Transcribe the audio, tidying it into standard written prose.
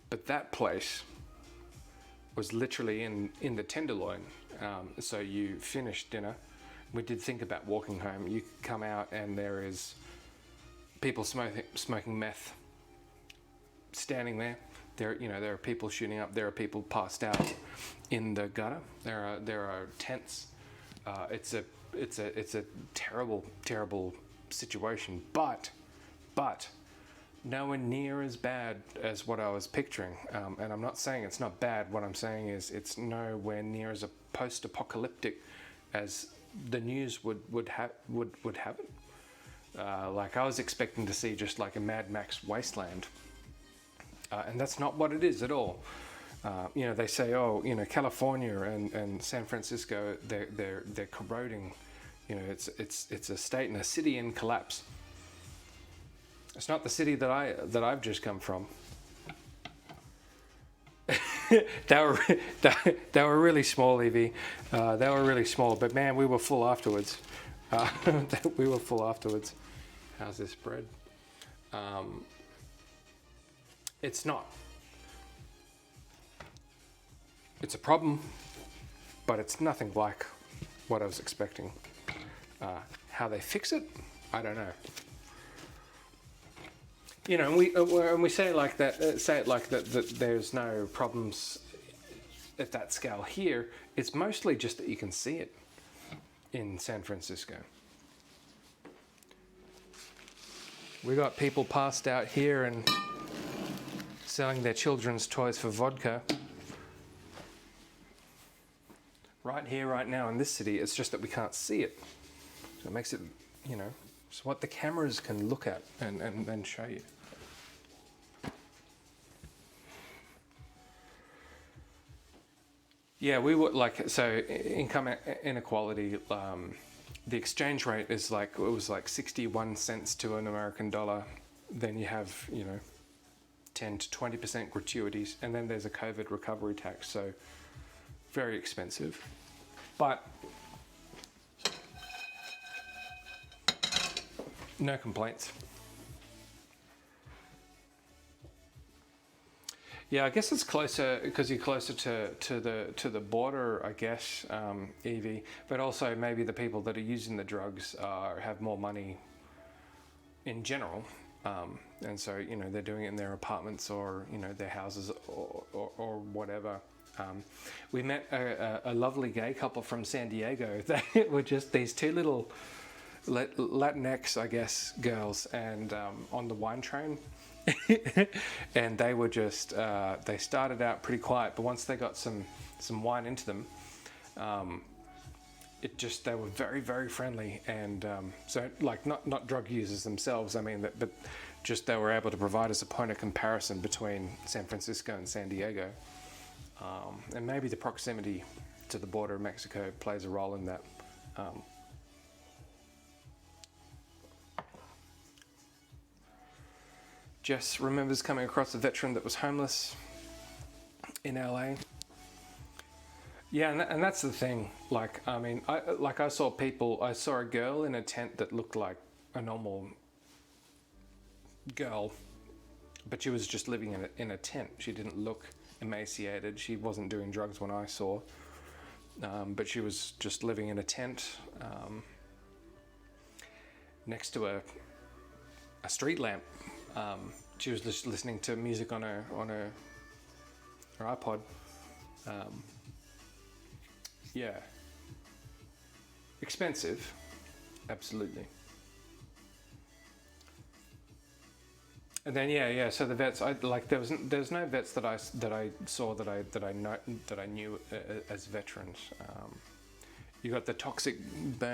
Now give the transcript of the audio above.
But that place was literally in the Tenderloin. So you finish dinner. We did think about walking home. You come out and there is people smoking meth, standing there. There are people shooting up. There are people passed out in the gutter. There are tents. It's a terrible situation. But nowhere near as bad as what I was picturing. And I'm not saying it's not bad. What I'm saying is it's nowhere near as a post-apocalyptic as the news would have it. Like I was expecting to see just like a Mad Max wasteland. And that's not what it is at all. They say, California and San Francisco, they're corroding. It's a state and a city in collapse. It's not the city that I've just come from. they were really small, Evie. They were really small, but man, we were full afterwards. We were full afterwards. How's this bread? It's not. It's a problem, but it's nothing like what I was expecting. How they fix it, I don't know. And we say it like that. That there's no problems at that scale here. It's mostly just that you can see it in San Francisco. We got people passed out here and selling their children's toys for vodka. Right here, right now in this city, it's just that we can't see it. So it makes it, it's what the cameras can look at and show you. Yeah, we would so income inequality, the exchange rate is it was 61 cents to an American dollar. Then you have, 10 to 20% gratuities, and then there's a COVID recovery tax, so very expensive. But no complaints. Yeah, I guess it's closer because you're closer to the border, I guess, Evie. But also maybe the people that are using the drugs have more money in general. And so, they're doing it in their apartments or, their houses or whatever. We met a lovely gay couple from San Diego. They were just these two little Latinx, I guess, girls, and on the wine train. And they were just, they started out pretty quiet, but once they got some wine into them, they were very, very friendly, and so not drug users themselves. I mean, but just they were able to provide us a point of comparison between San Francisco and San Diego, and maybe the proximity to the border of Mexico plays a role in that. Jess remembers coming across a veteran that was homeless in LA. Yeah, and that's the thing. I saw a girl in a tent that looked like a normal girl, but she was just living in a tent. She didn't look emaciated. She wasn't doing drugs when I saw, but she was just living in a tent next to a street lamp. She was just listening to music on her iPod. Yeah. Expensive, absolutely. And then so the vets, there's no vets that I saw that I knew as veterans. You got the toxic burn